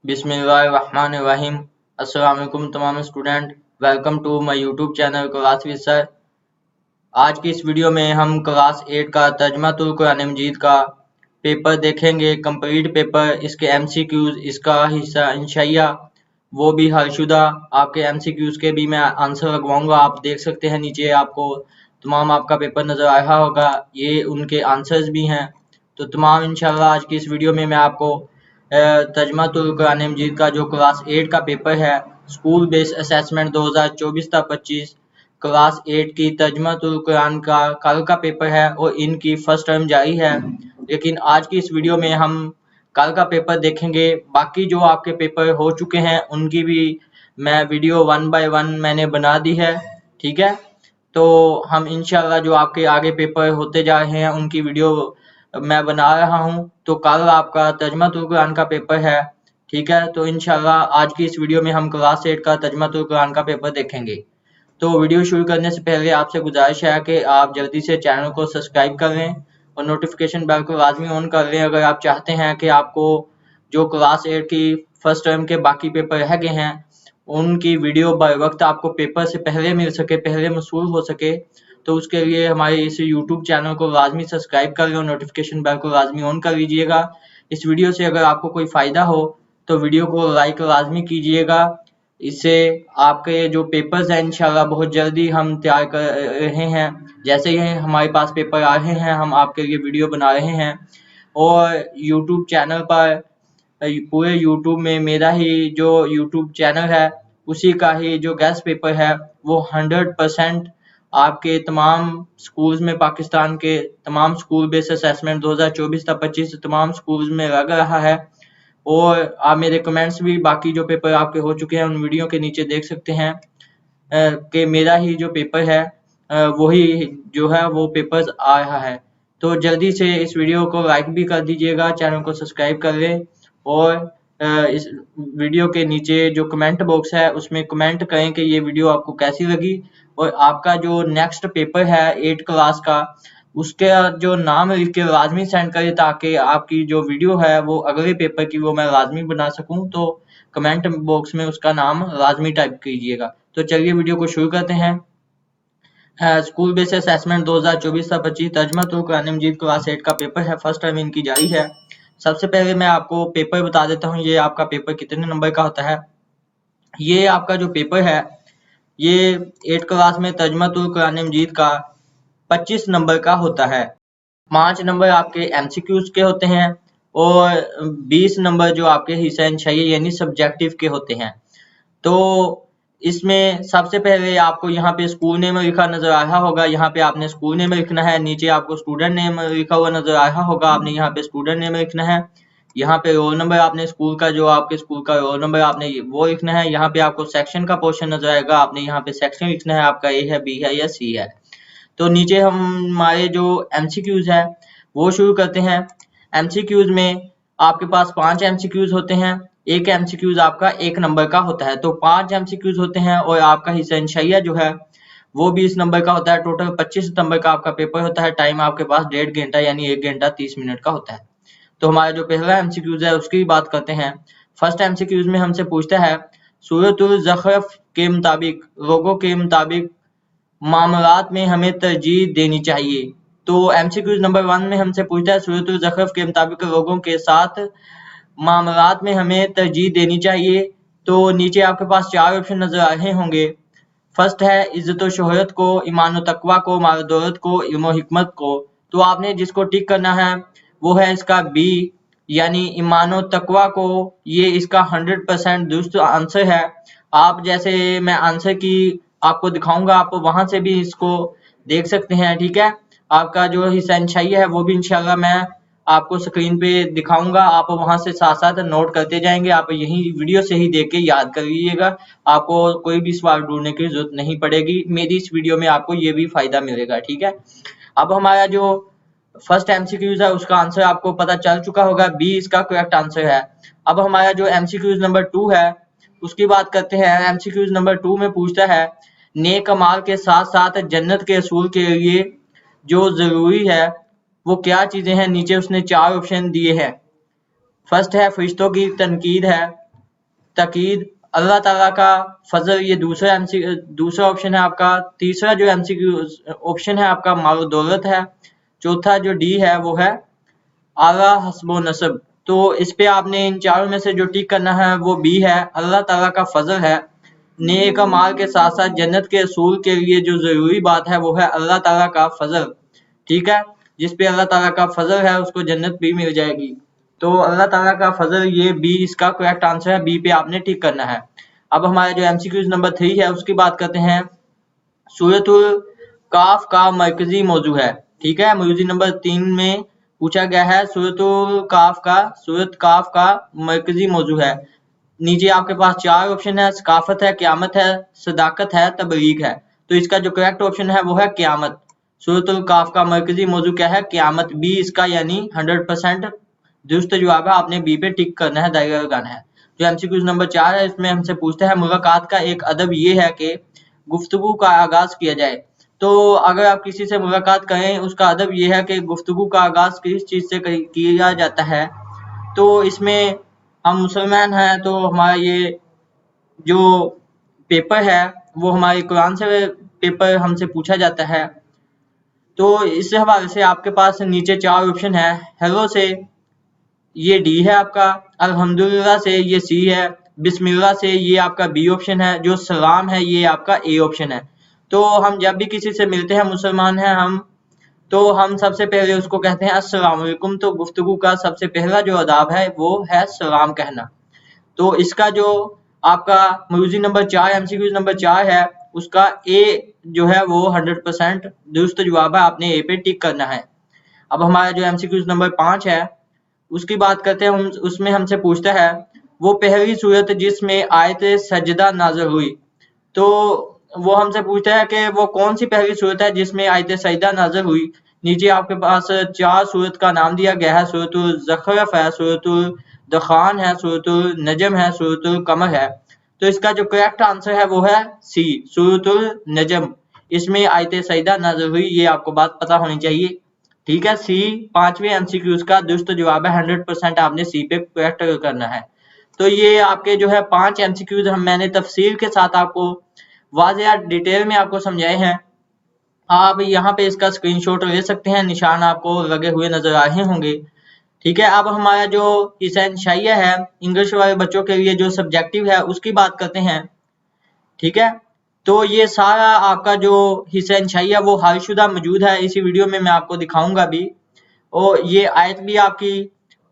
बिस्मिल्लाहिर्रहमानिर्रहीम। अस्सलाम वालेकुम तमाम student, welcome to my YouTube channel class with sir. आज की इस वीडियो में हम क्लास 8 का तर्जुमातुल कुरान मजीद का पेपर देखेंगे, कंप्लीट पेपर, इसके एमसीक्यूज, इसका हिस्सा इंशाइया वो भी हलशुदा। आपके एमसीक्यूज के भी मैं आंसर लगवाऊंगा। आप देख सकते हैं नीचे आपको तमाम आपका पेपर नज़र आ रहा होगा, ये उनके आंसर्स भी हैं। तो तमाम इंशाल्लाह आज की इस वीडियो में मैं आपको तर्जुमातुल कुरान मजीद का जो क्लास 8 का पेपर है, स्कूल बेस्ड असेसमेंट 2024-25 क्लास 8 की तर्जुमातुल कुरान का कल का पेपर है और इनकी फर्स्ट टर्म जारी है। लेकिन आज की इस वीडियो में हम कल का पेपर देखेंगे। बाकी जो आपके पेपर हो चुके हैं उनकी भी मैं वीडियो 1 बाय 1 मैंने बना दी है, ठीक है। तो हम इंशाल्लाह जो आपके आगे पेपर होते जा रहे हैं उनकी वीडियो मैं बना रहा हूं। तो कल आपका तर्जुमातुल कुरान का पेपर है, ठीक है। तो इंशाल्लाह आज की इस वीडियो में हम क्लास 8 का तर्जुमातुल कुरान का पेपर देखेंगे। तो वीडियो शुरू करने से पहले आपसे गुजारिश है कि आप जल्दी से चैनल को सब्सक्राइब कर लें और नोटिफिकेशन बेल को लाजमी ऑन कर लें अगर आप चाहते हैं कि आपको जो क्लास 8 की फर्स्ट टर्म के बाकी पेपर रह गए हैं उनकी वीडियो बर वक्त आपको पेपर से पहले मिल सके, पहले मसूल हो सके। तो उसके लिए हमारे इस यूट्यूब चैनल को लाजमी सब्सक्राइब कर लें और नोटिफिकेशन बेल को लाजमी ऑन कर लीजिएगा। इस वीडियो से अगर आपको कोई फ़ायदा हो तो वीडियो को लाइक लाजमी कीजिएगा। इससे आपके जो पेपर्स हैं इंशाल्लाह बहुत जल्दी हम तैयार कर रहे हैं। जैसे ही हमारे पास पेपर आ रहे हैं हम आपके लिए वीडियो बना रहे हैं। और यूट्यूब चैनल पर पूरे यूट्यूब में मेरा ही जो यूट्यूब चैनल है उसी का ही जो गेस्ट पेपर है वो 100% आपके तमाम स्कूल्स में, पाकिस्तान के तमाम स्कूल बेस्ड असेसमेंट 2024-25 तमाम स्कूल्स में लग रहा है। और आप मेरे कमेंट्स भी बाकी जो पेपर आपके हो चुके हैं उन वीडियो के नीचे देख सकते हैं कि मेरा ही जो पेपर है वही जो है वो पेपर्स आ रहा है। तो जल्दी से इस वीडियो को लाइक भी कर दीजिएगा, चैनल को सब्सक्राइब कर लें और इस वीडियो के नीचे जो कमेंट बॉक्स है उसमें कमेंट करें कि ये वीडियो आपको कैसी लगी। और आपका जो नेक्स्ट पेपर है 8 क्लास का उसका जो नाम लिख के लाजमी सेंड करें ताकि आपकी जो वीडियो है वो अगले पेपर की वो मैं लाजमी बना सकूं। तो कमेंट बॉक्स में उसका नाम लाजमी टाइप कीजिएगा। तो चलिए वीडियो को शुरू करते हैं। स्कूल बेस्ड असेसमेंट 2024-25 तर्जुमातुल कुरान मजीद क्लास 8 का पेपर है, फर्स्ट टाइम इनकी जारी है। सबसे पहले मैं आपको पेपर बता देता हूँ, ये आपका पेपर कितने नंबर का होता है। ये आपका जो पेपर है ये 8 क्लास में तर्जुमातुल कुरान मजीद का 25 नंबर का होता है। 5 नंबर आपके एमसीक्यूज के होते हैं और 20 नंबर जो आपके हिस्सा इंशाइया यानी सब्जेक्टिव के होते हैं। तो इसमें सबसे पहले आपको यहाँ पे स्कूल नेम लिखा नजर आ रहा होगा, यहाँ पे आपने स्कूल नेम लिखना है। नीचे आपको स्टूडेंट नेम लिखा हुआ नजर आ रहा होगा, आपने यहाँ पे स्टूडेंट नेम लिखना है। यहाँ पे रोल नंबर आपने स्कूल का जो आपके स्कूल का रोल नंबर आपने वो लिखना है। यहाँ पे आपको सेक्शन का पोर्शन नजर आएगा, आपने यहाँ पे सेक्शन लिखना है, आपका ए है, बी है या सी है। तो नीचे हम हमारे जो एमसीक्यूज है वो शुरू करते हैं। एमसीक्यूज में आपके पास 5 एमसीक्यूज होते हैं, एक एमसीक्यूज आपका 1 नंबर का होता है। तो 5 एमसीक्यूज होते हैं और आपका हिस्सा इंशाइया जो है वो 20 नंबर का होता है। टोटल 25 सितंबर का आपका पेपर होता है। टाइम आपके पास 1.5 घंटा यानी 1 घंटा 30 मिनट का होता है। तो हमारा जो पहला एमसीक्यूज है उसकी बात करते हैं। फर्स्ट एमसीक्यूज में हमसे पूछता है सूरतुल ज़खरफ के मुताबिक, लोगों के मुताबिक मामलात में हमें तरजीह देनी चाहिए। तो एमसीक्यूज नंबर 1 में हमसे पूछता है सूरतुल ज़खरफ के मुताबिक लोगों के साथ मामलात में हमें तरजीह देनी चाहिए। तो नीचे आपके पास 4 ऑप्शन नजर आ रहे होंगे। फर्स्ट है इज्जत व शोहरत को, ईमान व तकवा को, माल दौलत को, इल्म व हिकमत को। तो आपने जिसको टिक करना है वो है इसका बी यानी ईमान व तकवा को। ये इसका 100% दुरुस्त आंसर है। आप जैसे मैं आंसर की आपको दिखाऊंगा, आप वहां से भी इसको देख सकते हैं, ठीक है। आपका जो हिस्सा इंशाइया है वो भी इंशाल्लाह मैं आपको स्क्रीन पे दिखाऊंगा, आप वहां से साथ साथ नोट करते जाएंगे। आप यही वीडियो से ही देख के याद कर लीजिएगा, आपको कोई भी सवाल ढूंढने की जरूरत नहीं पड़ेगी। मेरी इस वीडियो में आपको ये भी फायदा मिलेगा, ठीक है। अब हमारा जो फर्स्ट एमसीक्यूज है उसका आंसर आपको पता चल चुका होगा, बी इसका करेक्ट आंसर है। अब हमारा जो एमसीक्यूज नंबर 2 है उसकी बात करते हैं। एमसीक्यूज नंबर 2 में पूछता है नेक अमाल के साथ साथ जन्नत के असूल के लिए जो जरूरी है वो क्या चीजें हैं। नीचे उसने 4 ऑप्शन दिए हैं। फर्स्ट है फरिश्तों की तनकीद है, तकीद, अल्लाह ताला का फजल, ये दूसरा ऑप्शन है आपका। तीसरा जो एमसीक्यू ऑप्शन है आपका माल दौलत है। चौथा जो डी है वो है आला हस्बो नसब। तो इस पे आपने इन चारों में से जो टिक करना है वो बी है, अल्लाह ताला का फजल है। नेक माल के साथ साथ जन्नत के असूल के लिए जो जरूरी बात है वो है अल्लाह ताला का फजल, ठीक है। जिस पे अल्लाह ताला का फजल है उसको जन्नत भी मिल जाएगी। तो अल्लाह ताला का फजल, ये बी इसका करेक्ट आंसर है, बी पे आपने टिक करना है। अब हमारा जो एमसीक्यूज नंबर 3 है उसकी बात करते हैं। सूरतुल काफ का मरकजी मौजू है, ठीक है। मौजू नंबर 3 में पूछा गया है सूरत काफ का मरकजी मौजू है। नीचे आपके पास 4 ऑप्शन है, सकाफत है, क़यामत है, सदाकत है, तबलीग है। तो इसका जो करेक्ट ऑप्शन है वो है क़यामत। सूरतुल काफ का मरकजी मौजू क्या है? क़यामत। बी इसका यानी 100% दुरुस्त जवाब है, आपने बी पे टिक करना है, दायरा लगाना है। जो एमसीक्यू नंबर 4 है इसमें हमसे पूछता है मुलाकात का एक अदब ये है कि गुफ्तगू का आगाज किया जाए। तो अगर आप किसी से मुलाकात करें उसका अदब ये है कि गुफ्तगू का आगाज किस चीज से किया जाता है। तो इसमें हम मुसलमान हैं तो हमारा ये जो पेपर है वो हमारे कुरान से पेपर हमसे पूछा जाता है। तो इस हवाले से आपके पास नीचे 4 ऑप्शन है। हेलो से ये डी है आपका, अल्हम्दुलिल्लाह से ये सी है, बिस्मिल्लाह से ये आपका बी ऑप्शन है, जो सलाम है ये आपका ए ऑप्शन है। तो हम जब भी किसी से मिलते हैं, मुसलमान हैं हम, तो हम सबसे पहले उसको कहते हैं अस्सलाम वालेकुम। तो गुफ्तगू का सबसे पहला जो आदाब है वो है सलाम कहना। तो इसका जो आपका मौजू नंबर 4 एमसीक्यू नंबर 4 है उसका ए जो है वो 100% दुरुस्त जवाब है, आपने ए पे टिक करना है। अब हमारा जो एमसीक्यू नंबर 5 है उसकी बात करते हैं। उसमें हमसे पूछता है वो पहली सूरत जिसमें आयत सजदा नाज़िल हुई। तो वो हमसे पूछता है कि वो कौन सी पहली सूरत है जिसमें आयत सजदा नाज़िल हुई। नीचे आपके पास 4 सूरत का नाम दिया गया है। सूरतुल ज़खरफ है, सूरतुल दखान है, सूरतुल नजम है, सूरतुल कमर है। तो इसका जो करेक्ट आंसर है वो है सी, सूरतुल नजम। इसमें आयत सजदा नाज़िल हुई, ये आपको बात पता होनी चाहिए, ठीक है। सी 5वें एमसीक्यूज का दुरुस्त जवाब है, 100% आपने सी पे करेक्ट करना है। तो ये आपके जो है 5 एमसीक्यूज मैंने तफसील के साथ आपको वाज़ेह डिटेल में आपको समझाए हैं। आप यहाँ पे इसका स्क्रीनशॉट ले सकते हैं, निशान आपको लगे हुए नजर आ रहे होंगे, ठीक है। अब हमारा जो हिसैन शाइया है इंग्लिश वाले बच्चों के लिए जो सब्जेक्टिव है उसकी बात करते हैं, ठीक है। तो ये सारा आपका जो हिसैन शाइया वो हालशुदा मौजूद है, इसी वीडियो में मैं आपको दिखाऊंगा भी। और ये आयत भी आपकी,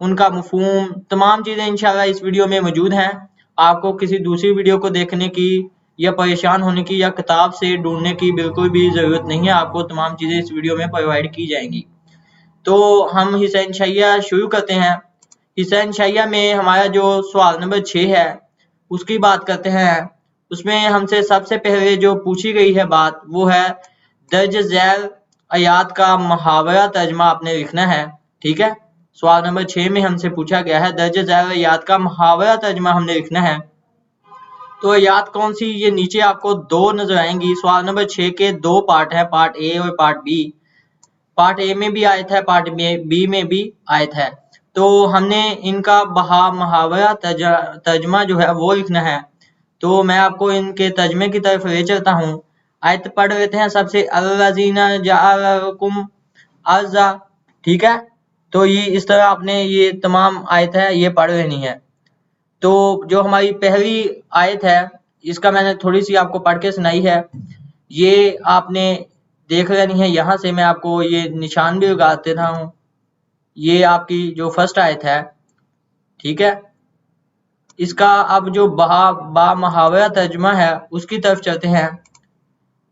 उनका मफहूम, तमाम चीज़ें इंशाल्लाह इस वीडियो में मौजूद हैं। आपको किसी दूसरी वीडियो को देखने की या परेशान होने की या किताब से ढूंढने की बिल्कुल भी ज़रूरत नहीं है, आपको तमाम चीज़ें इस वीडियो में प्रोवाइड की जाएंगी। तो हम हिसैन शाइया शुरू करते हैं। हिसैन शाइया में हमारा जो सवाल नंबर 6 है उसकी बात करते हैं। उसमें हमसे सबसे पहले जो पूछी गई है बात वो है दर्ज झैल आयात का मुहावरा तर्जमा आपने लिखना है, ठीक है। सवाल नंबर 6 में हमसे पूछा गया है दर्ज झैल आयात का मुहावरा तर्जमा हमने लिखना है। तो आयात कौन सी, ये नीचे आपको 2 नजर आएंगी। सवाल नंबर 6 के 2 पार्ट है, पार्ट ए और पार्ट बी। पार्ट ए में भी आयत है, पार्ट बी में भी आयत है। तो हमने इनका मुहावरा तर्जमा जो है वो लिखना है। तो मैं आपको इनके तर्जमे की तरफ ले चलता हूँ। आयत पढ़ लेते हैं सबसे, अल्लज़ीना जअलकुम अर्ज़ा, ठीक है। तो ये इस तरह आपने ये तमाम आयत है ये पढ़ लेनी है। तो जो हमारी पहली आयत है इसका मैंने थोड़ी सी आपको पढ़ के सुनाई है, ये आपने देख लेनी है। यहाँ से मैं आपको ये निशान भी लगा देता हूँ। ये आपकी जो फर्स्ट आयत है, ठीक है। इसका अब जो बा मुहावरा तर्जुमा है उसकी तरफ चलते हैं।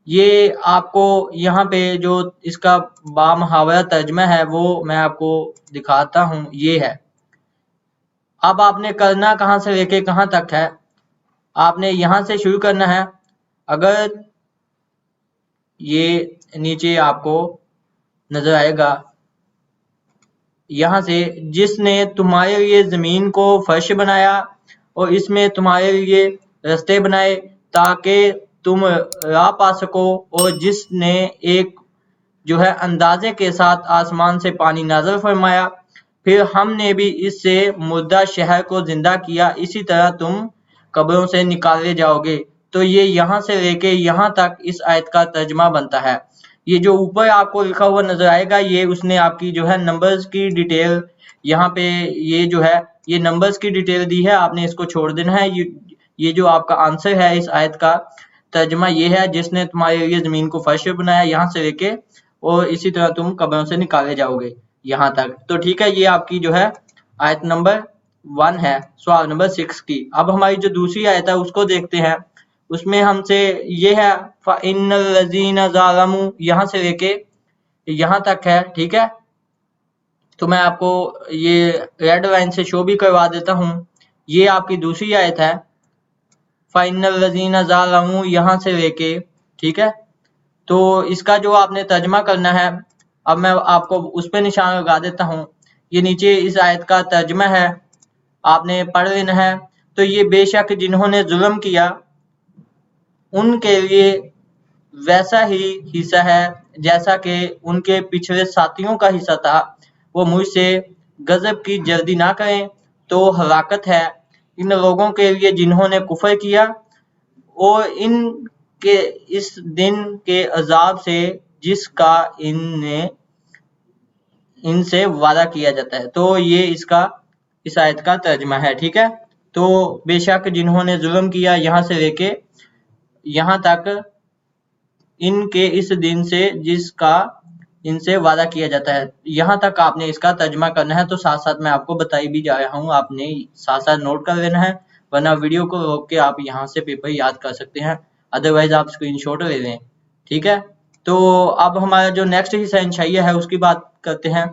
ये आपको यहाँ पे जो इसका बा मुहावरा तर्जुमा है वो मैं आपको दिखाता हूँ, ये है। अब आपने करना कहाँ से लेके कहाँ तक है, आपने यहाँ से शुरू करना है। अगर ये नीचे आपको नजर आएगा, यहाँ से, जिसने तुम्हारे लिए जमीन को फर्श बनाया और इसमें तुम्हारे लिए रास्ते बनाए ताकि तुम राह पा सको, और जिसने एक जो है अंदाजे के साथ आसमान से पानी नाज़िल फरमाया, फिर हमने भी इससे मुर्दा शहर को जिंदा किया, इसी तरह तुम कब्रों से निकाले जाओगे। तो ये यहाँ से लेके यहाँ तक इस आयत का तर्जमा बनता है। ये जो ऊपर आपको लिखा हुआ नजर आएगा, ये उसने आपकी जो है नंबर्स की डिटेल यहाँ पे ये जो है ये नंबर्स की डिटेल दी है, आपने इसको छोड़ देना है। ये जो आपका आंसर है इस आयत का तर्जमा ये है, जिसने तुम्हारे लिए जमीन को फर्श बनाया यहाँ से लेके और इसी तरह तुम कब्रों से निकाले जाओगे यहाँ तक। तो ठीक है, ये आपकी जो है आयत नंबर 1 है, सवाल नंबर 6 की। अब हमारी जो दूसरी आयत है उसको देखते हैं। उसमें हमसे ये है फ़इन्नल लज़ीना ज़ालमू, यहाँ से लेके यहाँ तक है। ठीक है, तो मैं आपको ये रेड लाइन से शो भी करवा देता हूँ। ये आपकी दूसरी आयत है, फ़इन्नल लज़ीना ज़ालमू यहाँ से लेके। ठीक है, तो इसका जो आपने तर्जमा करना है, अब मैं आपको उस पर निशान लगा देता हूँ। ये नीचे इस आयत का तर्जमा है, आपने पढ़ लेना है। तो ये बेशक जिन्होंने जुल्म किया उनके लिए वैसा ही हिस्सा है जैसा कि उनके पिछले साथियों का हिस्सा था। वो मुझसे गजब की जल्दी ना करें तो हलाकत है इन लोगों के लिए जिन्होंने कुफर किया और इनके इस दिन के अजाब से जिसका इनसे वादा किया जाता है। तो ये इसका इस आयत का तर्जमा है। ठीक है, तो बेशक जिन्होंने जुल्म किया यहाँ से लेके यहाँ तक इनके इस दिन से जिसका इनसे वादा किया जाता है, यहाँ तक आपने इसका तर्जमा करना है। तो साथ साथ मैं आपको बताई भी जा रहा हूँ, आपने साथ साथ नोट कर लेना है, वरना वीडियो को रोक के आप यहाँ से पेपर याद कर सकते हैं, अदरवाइज आप स्क्रीनशॉट ले लें। ठीक है, तो अब हमारा जो नेक्स्ट हिस्सा इंशाइया है उसकी बात करते हैं।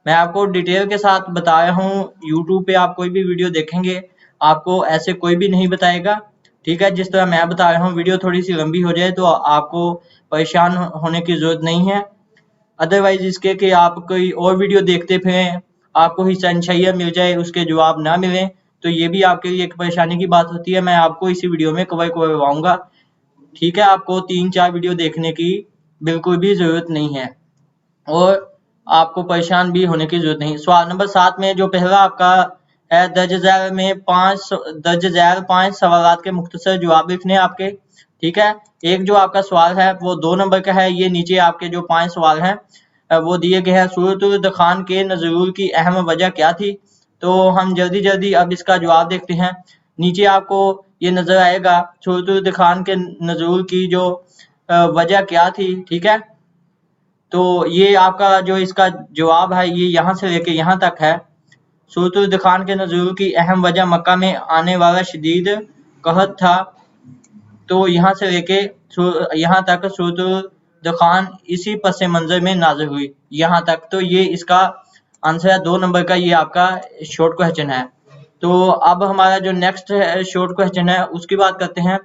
मैं आपको डिटेल के साथ बता रहा हूँ, यूट्यूब पे आप कोई भी वीडियो देखेंगे आपको ऐसे कोई भी नहीं बताएगा। ठीक है, जिस तरह मैं बता रहा हूँ, वीडियो थोड़ी सी लंबी हो जाए तो आपको परेशान होने की जरूरत नहीं है, अदरवाइज इसके कि आप कोई और वीडियो देखते फिरें, आपको हिस्सा इंशाइया मिल जाए उसके जवाब ना मिले तो ये भी आपके लिए एक परेशानी की बात होती है। मैं आपको इसी वीडियो में कवर करवाऊंगा। ठीक है, आपको 3-4 वीडियो देखने की बिल्कुल भी जरूरत नहीं है और आपको परेशान भी होने की जरूरत नहीं। सवाल नंबर 7 में जो पहला आपका है, दर्ज झैल 5 सवाल के मुख्तसर जवाब लिखने आपके। ठीक है, एक जो आपका सवाल है वो 2 नंबर का है। ये नीचे आपके जो 5 सवाल हैं वो दिए गए हैं। सूरतुल दखान के नज़ुल की अहम वजह क्या थी? तो हम जल्दी अब इसका जवाब देखते हैं। नीचे आपको ये नजर आएगा सूरतुल दखान के नज़ुल की जो वजह क्या थी। ठीक है, तो ये आपका जो इसका जवाब है ये यहाँ से लेके यहाँ तक है। सूरतुल दखान के नज़ुल की अहम वजह मक्का में आने वाला शदीद कहत था। तो यहाँ से लेके यहाँ तक सूरतुल दखान इसी पस मंजर में नाज़िल हुई यहाँ तक। तो ये इसका आंसर है 2 नंबर का, ये आपका शॉर्ट क्वेश्चन है। तो अब हमारा जो नेक्स्ट शॉर्ट क्वेश्चन है उसकी बात करते हैं।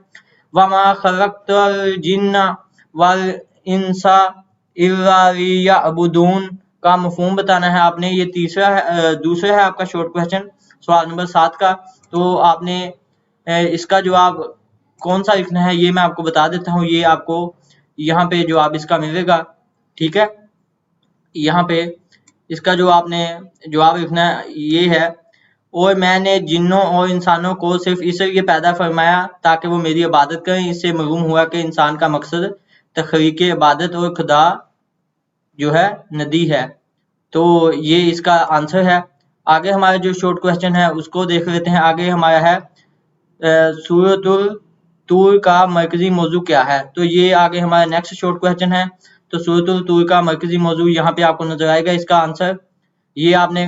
वमा खलक़तुल जिन्ना वल इंसा इल्ला लियअबुदून का मफहूम बताना है आपने। ये दूसरा है आपका शॉर्ट क्वेश्चन, सवाल नंबर 7 का। तो आपने इसका जवाब कौन सा लिखना है ये मैं आपको बता देता हूँ। ये आपको यहाँ पे जवाब इसका मिलेगा। ठीक है, यहाँ पे इसका जो आपने जवाब लिखना है ये है, और मैंने जिन्नों और इंसानों को सिर्फ इसलिए पैदा फरमाया ताकि वो मेरी इबादत करें। इससे मालूम हुआ कि इंसान का मकसद तखलीक इबादत और खुदा जो है नदी है। तो ये इसका आंसर है। आगे हमारा जो शॉर्ट क्वेश्चन है उसको देख लेते हैं। आगे हमारा है सूरतुल तूर का मरकजी मौजू क्या है? तो ये आगे हमारा नेक्स्ट शॉर्ट क्वेश्चन है। तो सूरतुल तूर का मरकजी मौजू यहाँ पे आपको नजर आएगा। इसका आंसर ये आपने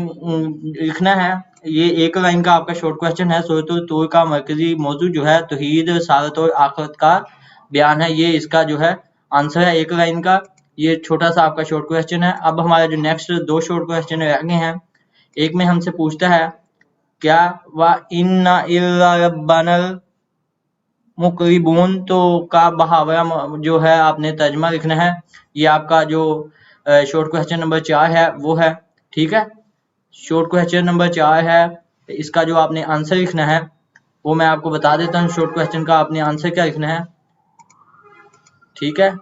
लिखना है। ये एक लाइन का आपका शॉर्ट क्वेश्चन है। सूरतुल तूर का मरकजी मौजू जो है तौहीद, रिसालत और आखिरत का बयान है। ये इसका जो है आंसर है एक लाइन का। ये छोटा सा आपका शॉर्ट क्वेश्चन है। अब हमारा जो नेक्स्ट 2 शॉर्ट क्वेश्चन आगे हैं। एक में हमसे पूछता है क्या व इन्ना इल्ला रब्बनल मुकरिबून, तो का बहावरा जो है आपने तर्जमा लिखना है। ये आपका जो शॉर्ट क्वेश्चन नंबर 4 है वो है। ठीक है, शॉर्ट क्वेश्चन नंबर 4 है, इसका जो आपने आंसर लिखना है वो मैं आपको बता देता हूँ। शॉर्ट क्वेश्चन का आपने आंसर क्या लिखना है। ठीक है,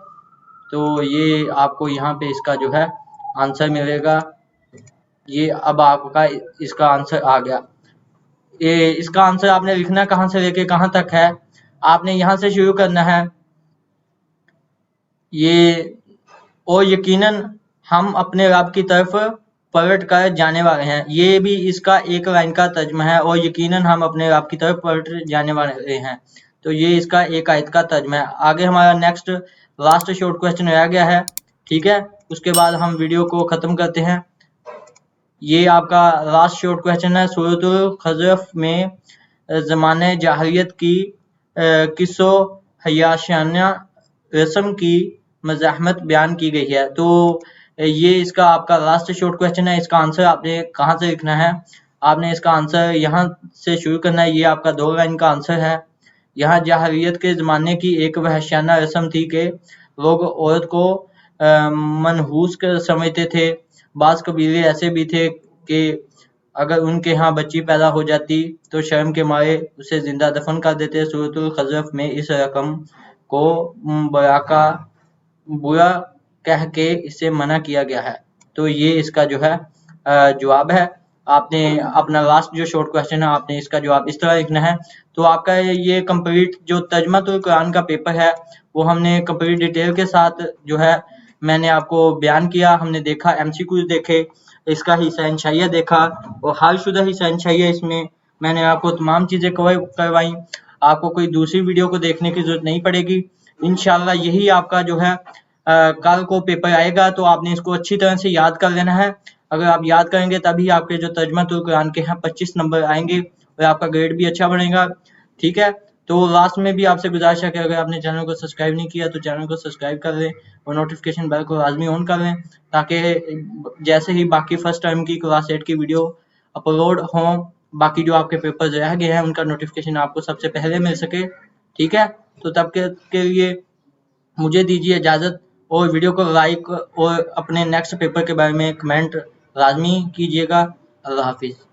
तो ये आपको यहाँ पे इसका जो है आंसर मिलेगा। ये अब आपका इसका आंसर आ गया। इसका आंसर आपने लिखना कहाँ से लेके कहाँ तक है, आपने यहाँ से शुरू करना है ये, और यकीनन हम अपने रब की तरफ पलट कर जाने वाले हैं। ये भी इसका एक लाइन का तर्जमा है, और यकीनन हम अपने रब की तरफ पलट जाने वाले हैं। तो ये इसका एक आयत का तर्जमा है। आगे हमारा नेक्स्ट लास्ट शॉर्ट क्वेश्चन रह गया है, ठीक है, उसके बाद हम वीडियो को ख़त्म करते हैं। ये आपका लास्ट शॉर्ट क्वेश्चन है। सूरतुल खज़फ में ज़माने जाहिलियत की किस्सो हयाशाना रस्म की मज़ाहमत बयान की गई है। तो ये इसका आपका लास्ट शॉर्ट क्वेश्चन है। इसका आंसर आपने कहाँ से लिखना है, आपने इसका आंसर यहाँ से शुरू करना है। ये आपका 2 लाइन का आंसर है। यहाँ जाहिलियत के ज़माने की एक वहशियाना रस्म थी कि लोग औरत को मनहूस कर समझते थे। बाज़ कबीले ऐसे भी थे कि अगर उनके यहाँ बच्ची पैदा हो जाती तो शर्म के मारे उसे जिंदा दफन कर देते। सूरतुल खज़फ में इस रकम को बुरा कह के इसे मना किया गया है। तो ये इसका जो है जवाब है। आपने अपना लास्ट जो शॉर्ट क्वेश्चन है, आपने इसका जवाब इस तरह लिखना है। तो आपका ये कंप्लीट जो तर्जुमातुल कुरान का पेपर है वो हमने कंप्लीट डिटेल के साथ जो है मैंने आपको बयान किया। हमने देखा एमसीक्यूज देखे, इसका हिस्सा इंशाइया देखा, और हालशुदा हिस्सा इंशाइया इसमें मैंने आपको तमाम चीज़ें कवर करवाई। आपको कोई दूसरी वीडियो को देखने की ज़रूरत नहीं पड़ेगी। इंशाल्लाह यही आपका जो है कल को पेपर आएगा, तो आपने इसको अच्छी तरह से याद कर लेना है। अगर आप याद करेंगे तभी आपके जो तर्जुमातुल कुरान के हैं 25 नंबर आएंगे और आपका ग्रेड भी अच्छा बनेगा, ठीक है। तो लास्ट में भी आपसे गुजारिश है कि अगर आपने चैनल को सब्सक्राइब नहीं किया तो चैनल को सब्सक्राइब कर लें और नोटिफिकेशन बेल को लाजमी ऑन कर लें, ताकि जैसे ही बाकी फर्स्ट टाइम की क्लास 8 की वीडियो अपलोड हों, बाकी जो आपके पेपर्स रह गए हैं उनका नोटिफिकेशन आपको सबसे पहले मिल सके, ठीक है। तो तब के लिए मुझे दीजिए इजाज़त, और वीडियो को लाइक और अपने नेक्स्ट पेपर के बारे में कमेंट लाजमी कीजिएगा। अल्लाह हाफिज़।